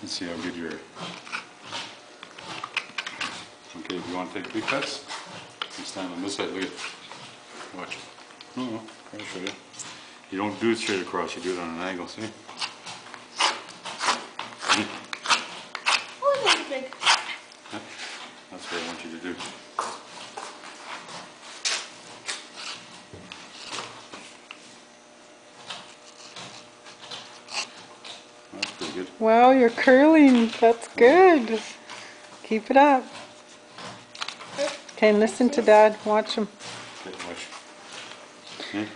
Let's see how good you're. Okay, if you want to take big cuts, you stand on this side. Look at, watch. No, I'll show you. You don't do it straight across. You do it on an angle. See? Oh, that's big. Yeah, that's what I want you to do. That's pretty good. Wow, you're curling. That's good. Keep it up. Okay, listen to Dad. Watch him. Okay, watch. Okay.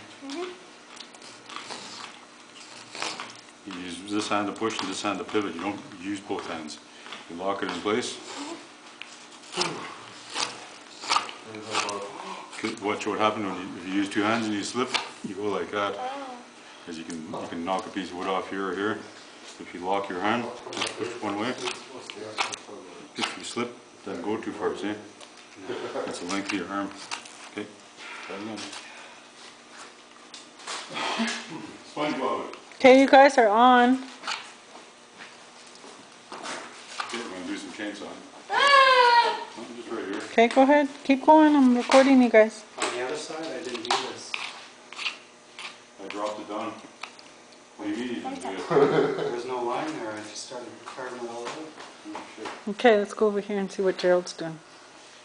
You use this hand to push and this hand to pivot. You don't use both hands. You lock it in place. Watch what happens when if you use two hands and you slip. You go like that, because you can knock a piece of wood off here or here. If you lock your hand, just push one way. If you slip, doesn't go too far. See? That's the length of your arm. Okay. Try it again. SpongeBob. Okay, you guys are on. Okay, we're going to do some chainsawing. Ah! Oh, just right here. Okay, go ahead. Keep going. I'm recording you guys. On the other side, I didn't do this. I dropped it down. What do you mean you didn't do it? There was no line there. I just started carving it all out. Oh, shit. Okay, let's go over here and see what Gerald's doing.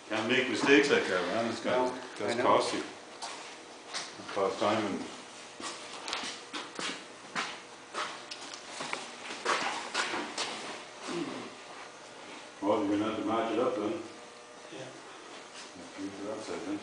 Can't make mistakes like that, man. It's got, No, that's I know. costly. It costs time and. Well, you're gonna have to match it up then. Yeah. Use the outside then.